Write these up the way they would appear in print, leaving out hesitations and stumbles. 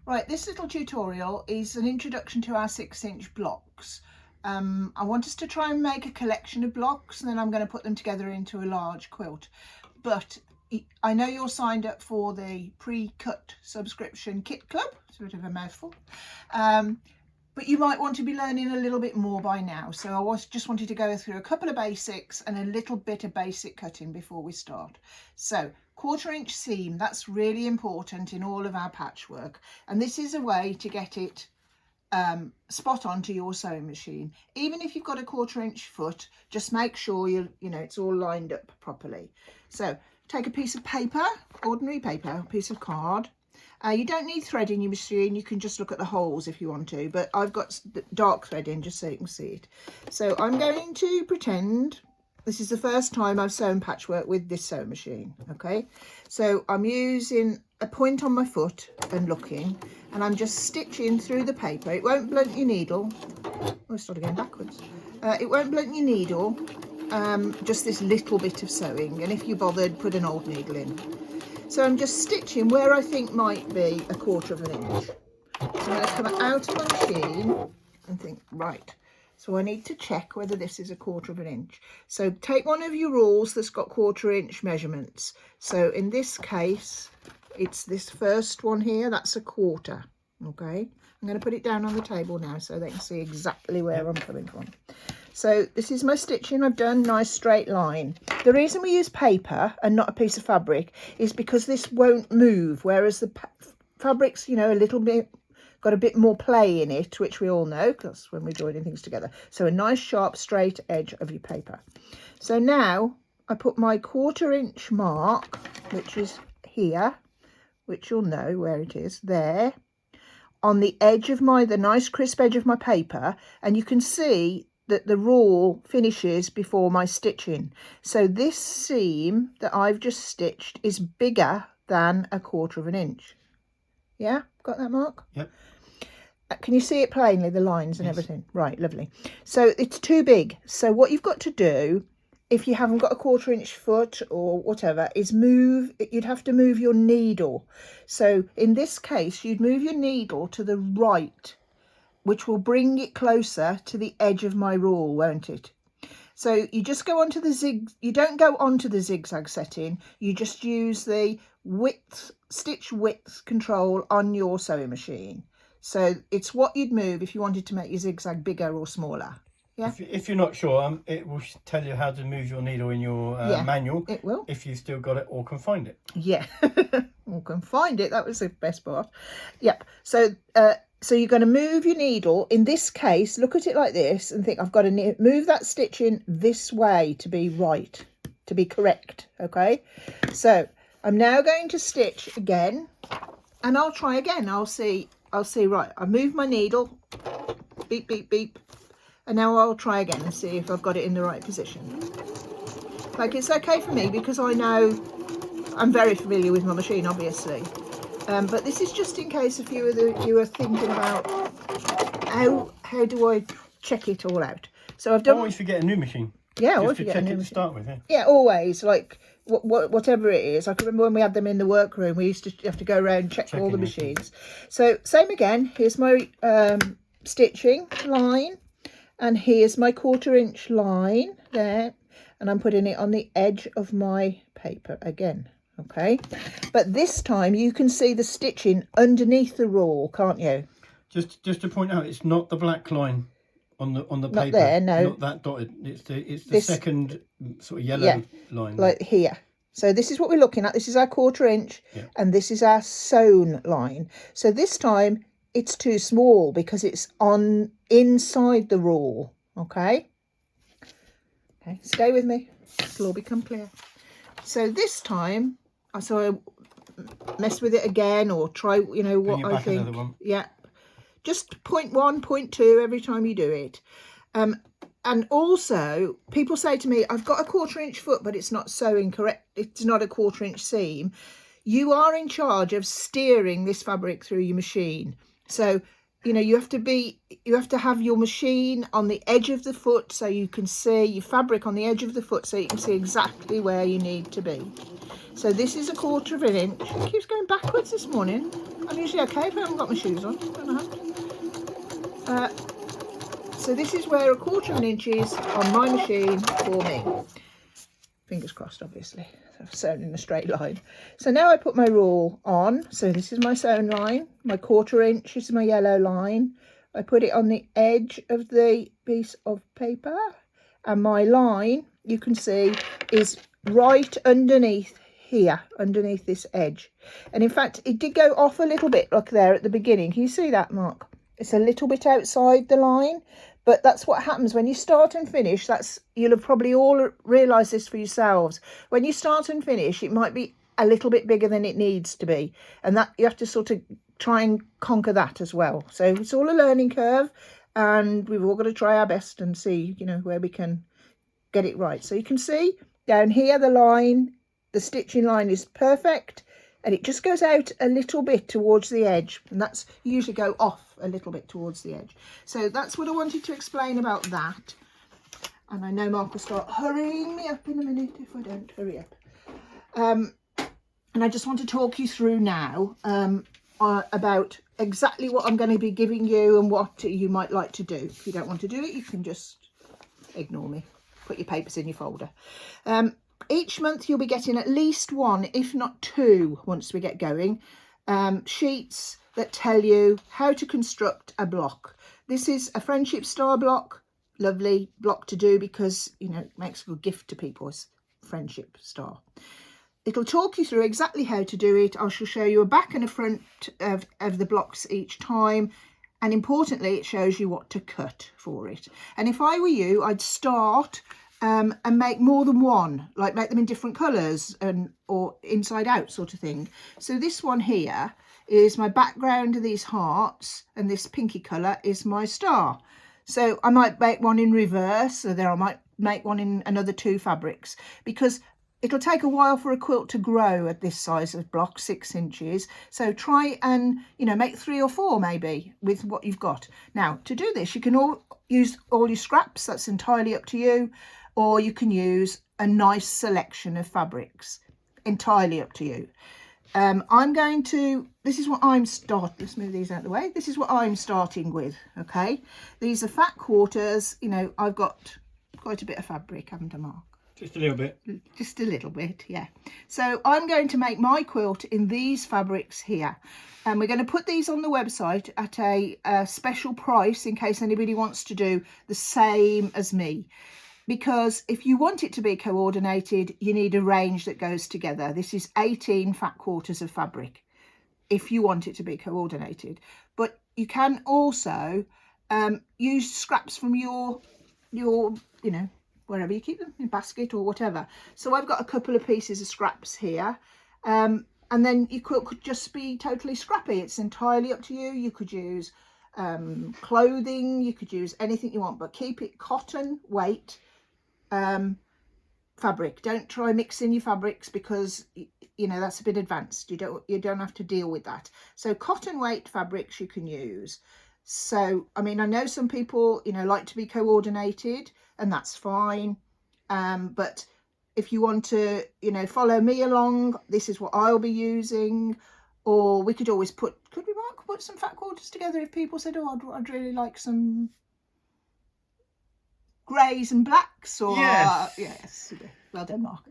Right, this little tutorial is an introduction to our 6-inch blocks. I want us to try and make a collection of blocks, and then I'm going to put them together into a large quilt. But I know you're signed up for the pre-cut subscription kit club. It's a bit of a mouthful. But you might want to be learning a little bit more by now. So I just wanted to go through a couple of basics and a little bit of basic cutting before we start. So 1/4 inch seam, that's really important in all of our patchwork. And this is a way to get it spot on to your sewing machine. Even if you've got a 1/4 inch foot, just make sure you know it's all lined up properly. So take a piece of paper, ordinary paper, a piece of card. You don't need thread in your machine, you can just look at the holes if you want to, but I've got dark thread in just so you can see it. So I'm going to pretend this is the first time I've sewn patchwork with this sewing machine, okay? So I'm using a point on my foot and looking, and I'm just stitching through the paper. It won't blunt your needle. Oh, it's started going backwards. It won't blunt your needle, just this little bit of sewing, and if you're bothered, put an old needle in. So I'm just stitching where I think might be 1/4 inch. So I'm going to come out of my machine and think, right, so I need to check whether this is 1/4 inch. So take one of your rules that's got 1/4 inch measurements. So in this case, it's this first one here, that's 1/4, okay? I'm going to put it down on the table now so they can see exactly where I'm coming from. So this is my stitching I've done, nice straight line. The reason we use paper and not a piece of fabric is because this won't move, whereas the fabric's, you know, a little bit, got a bit more play in it, which we all know, because when we're joining things together. So a nice sharp straight edge of your paper. So now I put my 1/4 inch mark, which is here, which you'll know where it is, there, on the edge of the nice crisp edge of my paper, and you can see that the rule finishes before my stitching. So this seam that I've just stitched is bigger than 1/4 inch. Yeah, got that, Mark? Yep. Can you see it plainly, the lines and everything? Right, lovely. So it's too big. So what you've got to do, if you haven't got a 1/4 inch foot or whatever, is you'd have to move your needle. So in this case, you'd move your needle to the right, which will bring it closer to the edge of my rule, won't it? So you just go onto the you don't go onto the zigzag setting, you just use the stitch width control on your sewing machine. So it's what you'd move if you wanted to make your zigzag bigger or smaller. Yeah. If you're not sure, it will tell you how to move your needle in your manual. It will. If you've still got it or can find it. Yeah, or can find it. That was the best part. Yep. So so you're going to move your needle. In this case, look at it like this and think, I've got to move that stitching this way to be right, to be correct. Okay. So I'm now going to stitch again, and I'll try again. I'll see. Right, I've moved my needle. Beep, beep, beep. And now I'll try again and see if I've got it in the right position. Like, it's okay for me because I know I'm very familiar with my machine, obviously. But this is just in case if you are thinking about how do I check it all out. So I've done. Always forget a new machine. Yeah, always forget a new machine to start with. Yeah, always, like whatever it is. I can remember when we had them in the workroom, we used to have to go around and check all the machines. So same again. Here's my stitching line, and here's my 1/4 inch line there, and I'm putting it on the edge of my paper again. Okay, but this time you can see the stitching underneath the rule, can't you? Just to point out, it's not the black line on the paper. Not there, no. Not that dotted. It's the second sort of yellow line. Like here. So this is what we're looking at. This is our 1/4 inch, and this is our sewn line. So this time it's too small because it's on inside the rule. Okay. Okay, stay with me. It'll all become clear. So this time, so I mess with it again or try, you know, what I think. Yeah. Just 0.1, 0.2 every time you do it. And also, people say to me, I've got a 1/4 inch foot, but it's not sewing correct. It's not a 1/4 inch seam. You are in charge of steering this fabric through your machine. So you know, you have to have your machine on the edge of the foot so you can see your fabric on the edge of the foot so you can see exactly where you need to be. So this is 1/4 of an inch. It keeps going backwards this morning. I'm usually okay if I haven't got my shoes on. Don't know. So this is where 1/4 of an inch is on my machine for me. Fingers crossed, obviously. I've sewn in a straight line. So now I put my rule on. So this is my sewn line. My 1/4 inch is my yellow line. I put it on the edge of the piece of paper. And my line, you can see, is right underneath here, underneath this edge. And in fact, it did go off a little bit, like there at the beginning. Can you see that, Mark? It's a little bit outside the line. But that's what happens when you start and finish. You'll have probably all realised this for yourselves. When you start and finish, it might be a little bit bigger than it needs to be. And that you have to sort of try and conquer that as well. So it's all a learning curve. And we've all got to try our best and see, you know, where we can get it right. So you can see down here, the stitching line is perfect. And it just goes out a little bit towards the edge. And that's usually go off a little bit towards the edge. So that's what I wanted to explain about that. And I know Mark will start hurrying me up in a minute if I don't hurry up. And I just want to talk you through now about exactly what I'm going to be giving you and what you might like to do. If you don't want to do it, you can just ignore me. Put your papers in your folder. Each month you'll be getting at least 1, if not 2, once we get going, sheets that tell you how to construct a block. This is a friendship star block, lovely block to do because, you know, it makes a good gift to people's friendship star. It'll talk you through exactly how to do it. I shall show you a back and a front of the blocks each time. And importantly, it shows you what to cut for it. And if I were you, I'd start and make more than one, like make them in different colours or inside out sort of thing. So this one here is my background of these hearts, and this pinky colour is my star. So I might make one in reverse, so there I might make one in another 2 fabrics, because it'll take a while for a quilt to grow at this size of block, 6 inches. So try and, you know, make 3 or 4 maybe with what you've got. Now, to do this, you can use all your scraps. That's entirely up to you. Or you can use a nice selection of fabrics. Entirely up to you. This is what I'm starting. Let's move these out of the way. This is what I'm starting with, okay? These are fat quarters. You know, I've got quite a bit of fabric, haven't I, Mark? Just a little bit. Just a little bit, yeah. So I'm going to make my quilt in these fabrics here. And we're going to put these on the website at a special price in case anybody wants to do the same as me. Because if you want it to be coordinated, you need a range that goes together. This is 18 fat quarters of fabric if you want it to be coordinated. But you can also use scraps from your you know, wherever you keep them, in basket or whatever. So I've got a couple of pieces of scraps here. And then your quilt could just be totally scrappy. It's entirely up to you. You could use clothing, you could use anything you want, but keep it cotton weight fabric. Don't try mixing your fabrics because, you know, that's a bit advanced. You don't have to deal with that. So cotton weight fabrics you can use. So I mean, I know some people, you know, like to be coordinated, and that's fine, but if you want to, you know, follow me along, this is what I'll be using. Or we could always put some fat quarters together if people said, oh, I'd really like some greys and blacks. Or yes, well done, Mark.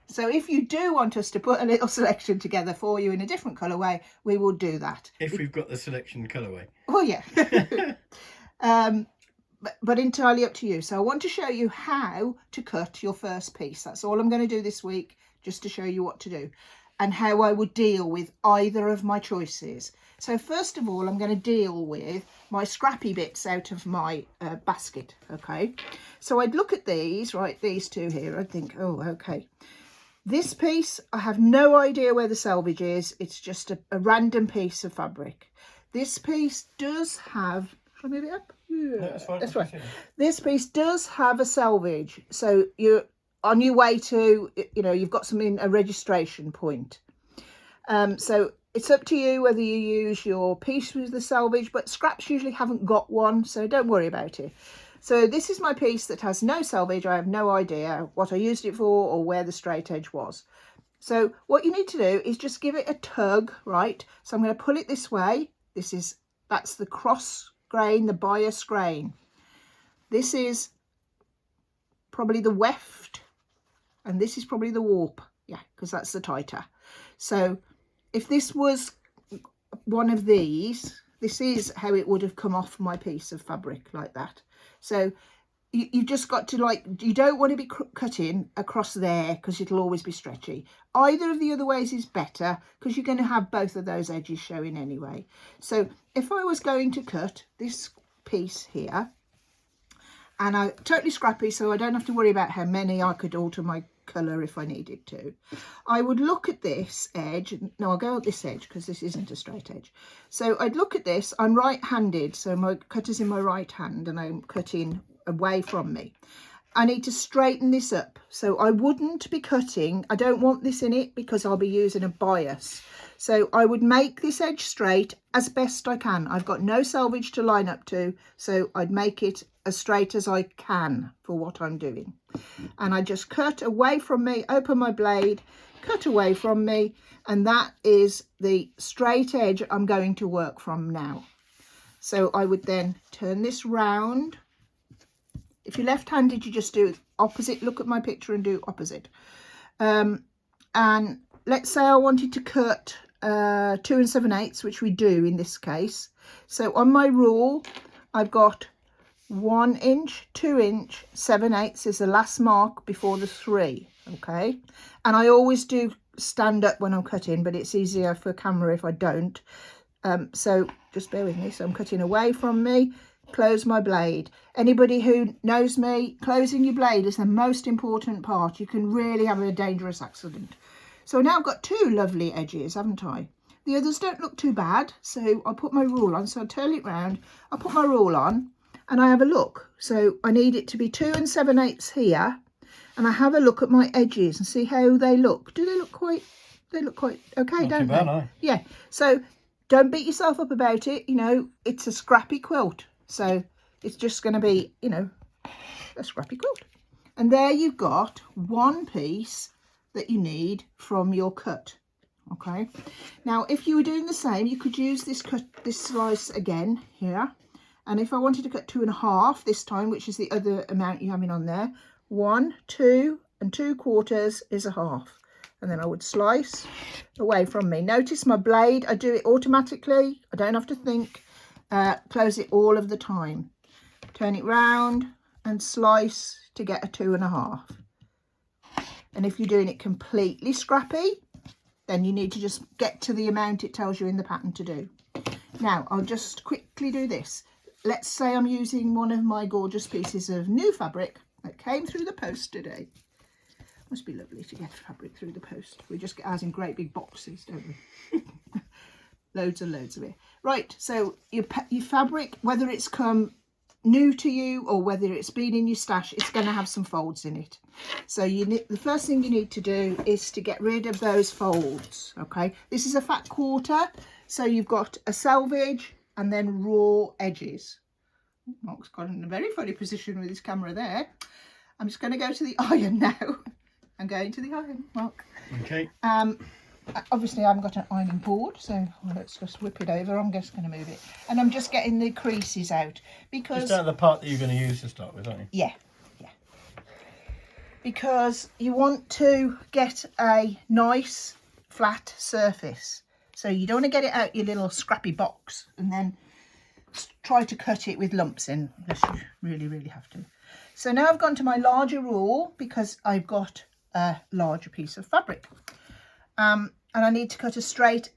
So if you do want us to put a little selection together for you in a different colourway, we will do that. If we've got the selection colourway. Oh yeah. But entirely up to you. So I want to show you how to cut your first piece. That's all I'm going to do this week, just to show you what to do and how I would deal with either of my choices. So first of all, I'm going to deal with my scrappy bits out of my basket, okay? So I'd look at these, right, these two here, I'd think, oh, okay. This piece, I have no idea where the selvage is. It's just a random piece of fabric. This piece does have, shall I move it up? Yeah, no, that's fine. That's right. This piece does have a selvage. So you're on your way to, you know, you've got something, a registration point. So it's up to you whether you use your piece with the selvage, but scraps usually haven't got one, so don't worry about it. So this is my piece that has no selvage. I have no idea what I used it for or where the straight edge was. So what you need to do is just give it a tug, right? So I'm going to pull it this way. That's the cross grain, the bias grain. This is probably the weft, and this is probably the warp. Yeah, because that's the tighter. So if this was one of these, this is how it would have come off my piece of fabric, like that. So you've just got to, like, you don't want to be cutting across there because it'll always be stretchy. Either of the other ways is better because you're going to have both of those edges showing anyway. So if I was going to cut this piece here, and I'm totally scrappy, so I don't have to worry about how many. I could alter my colour if I needed to. I would look at this edge. No, I'll go at this edge because this isn't a straight edge. So I'd look at this. I'm right-handed, so my cutter's in my right hand and I'm cutting away from me. I need to straighten this up. So I wouldn't be cutting. I don't want this in it because I'll be using a bias. So I would make this edge straight as best I can. I've got no selvage to line up to, so I'd make it as straight as I can for what I'm doing. And I just cut away from me, open my blade, cut away from me, and that is the straight edge I'm going to work from now. So I would then turn this round. If you're left-handed, you just do opposite. Look at my picture and do opposite. And let's say I wanted to cut 2 7/8, which we do in this case. So on my rule, I've got 1 inch, 2 inch, 7/8 is the last mark before the 3. Okay, and I always do stand up when I'm cutting, but it's easier for camera if I don't. So just bear with me. So I'm cutting away from me, close my blade. Anybody who knows me, closing your blade is the most important part. You can really have a dangerous accident. So now I've got 2 lovely edges, haven't I? The others don't look too bad, so I'll put my rule on. So I'll turn it round, I'll put my rule on, and I have a look. So I need it to be 2 7/8 here, and I have a look at my edges and see how they look. Do they look quite okay, Not don't too bad, they? no. Yeah, so don't beat yourself up about it. You know, it's a scrappy quilt, so it's just going to be, you know, a scrappy quilt. And there you've got one piece that you need from your cut. Okay, now if you were doing the same, you could use this slice again here, and if I wanted to cut 2 1/2 this time, which is the other amount you're having on there, 1, 2 2/4 is a half, and then I would slice away from me. Notice my blade, I do it automatically, I don't have to think. Close it all of the time, turn it round and slice to get a 2 1/2. And if you're doing it completely scrappy, then you need to just get to the amount it tells you in the pattern to do. Now I'll just quickly do this. Let's say I'm using one of my gorgeous pieces of new fabric that came through the post today. Must be lovely to get fabric through the post. We just get ours in great big boxes, don't we? Loads and loads of it. Right, so your fabric, whether it's come new to you or whether it's been in your stash, it's going to have some folds in it. So the first thing you need to do is to get rid of those folds. Okay, this is a fat quarter, so you've got a selvage and then raw edges. Mark's got in a very funny position with his camera there. I'm just going to go to the iron now. I'm going to the iron, Mark. Okay. Obviously I haven't got an ironing board, so let's just whip it over. I'm just going to move it, and I'm just getting the creases out because Just out of the part that you're going to use to start with, aren't you? yeah, because you want to get a nice flat surface, so you don't want to get it out your little scrappy box and then try to cut it with lumps in, unless you really have to. So now I've gone to my larger rule because I've got a larger piece of fabric. And I need to cut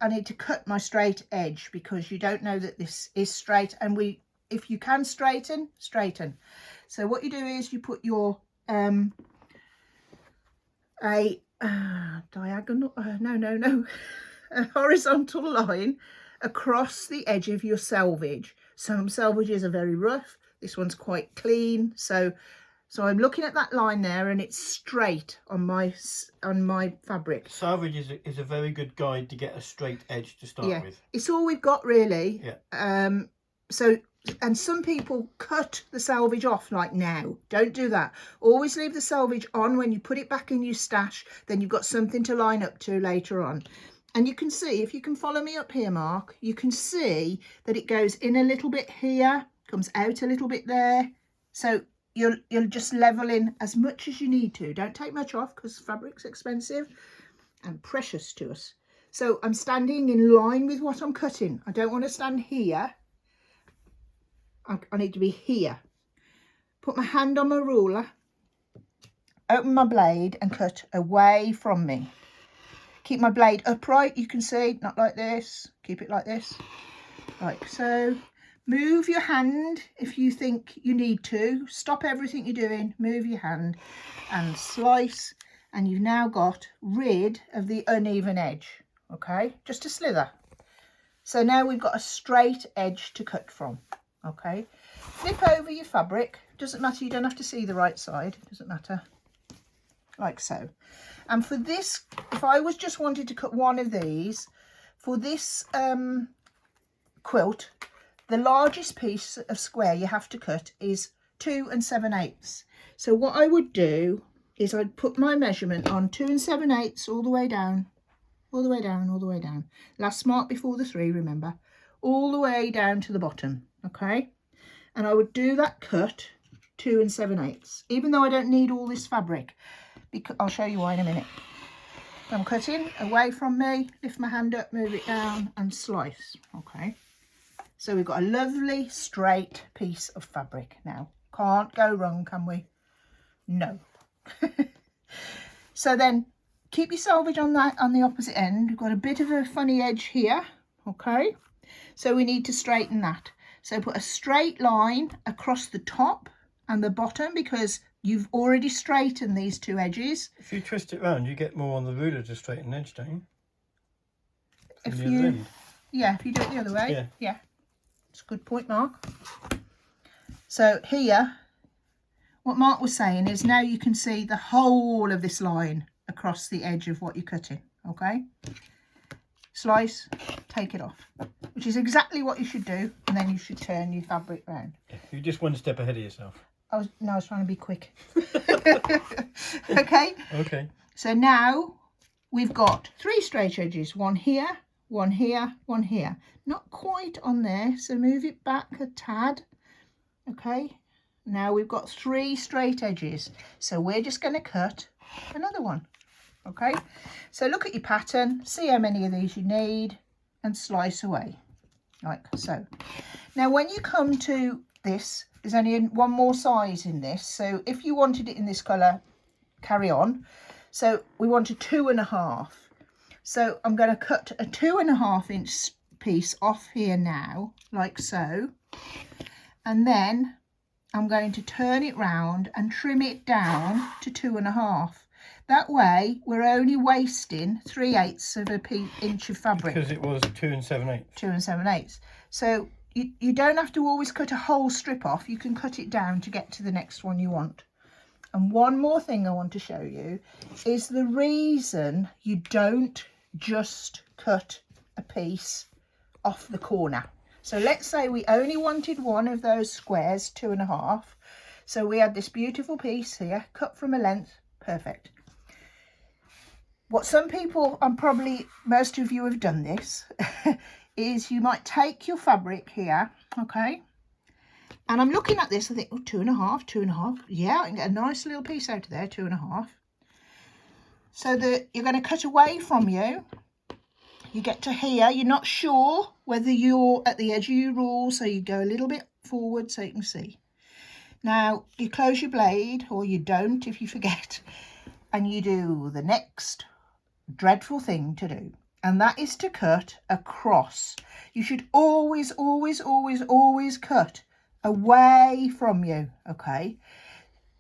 I need to cut my straight edge because you don't know that this is straight, and if you can straighten. So what you do is you put your diagonal, a horizontal line across the edge of your selvage. Some selvages are very rough, this one's quite clean, so So I'm looking at that line there, and it's straight on my fabric. Salvage is a very good guide to get a straight edge to start with. It's all we've got really. Yeah. So, and some people cut the salvage off like now. Don't do that. Always leave the salvage on when you put it back in your stash. Then you've got something to line up to later on. And you can see, if you can follow me up here, Mark, you can see that it goes in a little bit here, comes out a little bit there. So you're just leveling as much as you need to. Don't take much off because fabric's expensive and precious to us. So I'm standing in line with what I'm cutting. I don't want to stand here. I need to be here. Put my hand on my ruler, open my blade and cut away from me. Keep my blade upright, you can see, not like this. Keep it like this, like so. Move your hand if you think you need to. Stop everything you're doing, move your hand and slice, and you've now got rid of the uneven edge, okay? Just a slither. So now we've got a straight edge to cut from, okay? Flip over your fabric, doesn't matter, you don't have to see the right side, doesn't matter, like so. And for this, if I was just wanted to cut one of these, for this quilt, the largest piece of square you have to cut is 2 7/8. So what I would do is I'd put my measurement on 2 7/8 all the way down, all the way down, all the way down. Last mark before the 3, remember, all the way down to the bottom, okay? And I would do that cut 2 7/8, even though I don't need all this fabric. Because I'll show you why in a minute. I'm cutting away from me, lift my hand up, move it down and slice, okay? So we've got a lovely straight piece of fabric now. Can't go wrong, can we? No. So then keep your salvage on that on the opposite end. We've got a bit of a funny edge here, okay? So we need to straighten that. So put a straight line across the top and the bottom, because you've already straightened these two edges. If you twist it round, you get more on the ruler to straighten edge, don't you? If you, yeah, if you do it the other way. Yeah. Yeah. It's a good point, Mark. So here, what Mark was saying is now you can see the whole of this line across the edge of what you're cutting, okay? Slice, take it off, which is exactly what you should do, and then you should turn your fabric round. Yeah, you're just one step ahead of yourself. I was trying to be quick. Okay? Okay. So now we've got 3 straight edges, one here, one here, one here. Not quite on there, so move it back a tad. Okay, now we've got 3 straight edges, so we're just going to cut another one. Okay, so look at your pattern, see how many of these you need and slice away like so. Now when you come to this, there's only one more size in this, so if you wanted it in this colour, carry on. So we want a 2.5, so I'm going to cut a 2.5 inch piece off here now, like so, and then I'm going to turn it round and trim it down to 2.5. That way we're only wasting 3/8 of an inch of fabric. Because it was 2 7/8. 2 7/8. So you don't have to always cut a whole strip off, you can cut it down to get to the next one you want. And one more thing I want to show you is the reason you don't just cut a piece off the corner. So let's say we only wanted one of those squares, 2.5. So we had this beautiful piece here, cut from a length, perfect. What some people, and probably most of you have done this, is you might take your fabric here, okay? And I'm looking at this, I think, oh, 2.5, 2.5. Yeah, I can get a nice little piece out of there, 2.5. So that you're going to cut away from you. You get to here, you're not sure whether you're at the edge of your rule, so you go a little bit forward so you can see. Now, you close your blade, or you don't if you forget, and you do the next dreadful thing to do, and that is to cut across. You should always, always, always, always cut away from you, okay?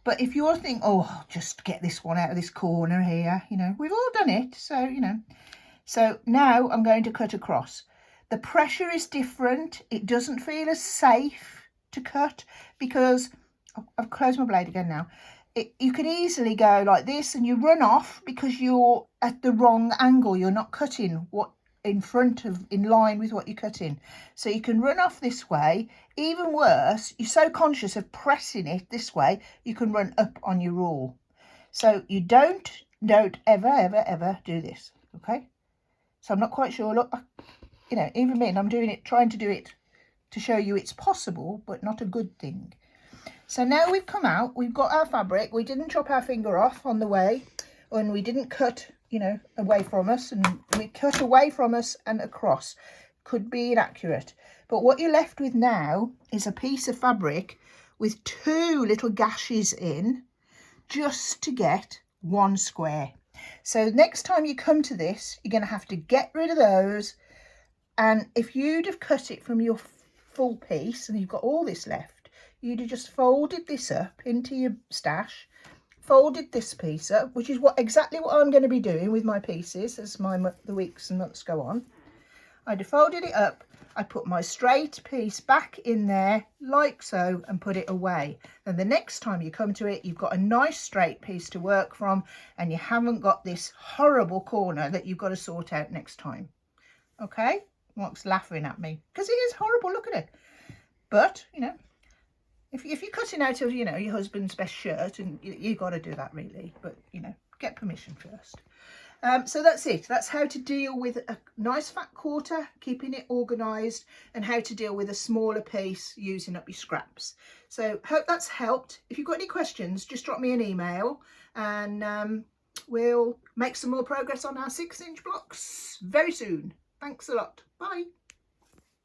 But if you're thinking, oh, I'll just get this one out of this corner here, you know, we've all done it, so, you know. So now I'm going to cut across. The pressure is different. It doesn't feel as safe to cut because I've closed my blade again now. You could easily go like this and you run off because you're at the wrong angle. You're not cutting what in line with what you're cutting. So you can run off this way. Even worse, you're so conscious of pressing it this way, you can run up on your rule. So you don't ever do this, okay? So I'm not quite sure. Look, you know, even me, and I'm doing it, trying to do it to show you it's possible, but not a good thing. So now we've come out, we've got our fabric. We didn't chop our finger off on the way, and we didn't cut, you know, away from us, and we cut away from us and across. Could be inaccurate. But what you're left with now is a piece of fabric with 2 little gashes in, just to get 1 square. So next time you come to this, you're going to have to get rid of those. And if you'd have cut it from your full piece and you've got all this left, you'd have just folded this up into your stash, folded this piece up, which is exactly what I'm going to be doing with my pieces as the weeks and months go on. I'd have folded it up, I'd put my straight piece back in there like so and put it away. Then the next time you come to it, you've got a nice straight piece to work from and you haven't got this horrible corner that you've got to sort out next time. Okay? Mark's laughing at me because it is horrible. Look at it. But, you know, if you're cutting out of, you know, your husband's best shirt, and you've got to do that really, but, you know, get permission first. So that's it. That's how to deal with a nice fat quarter, keeping it organised, and how to deal with a smaller piece using up your scraps. So hope that's helped. If you've got any questions, just drop me an email, and we'll make some more progress on our 6-inch blocks very soon. Thanks a lot. Bye.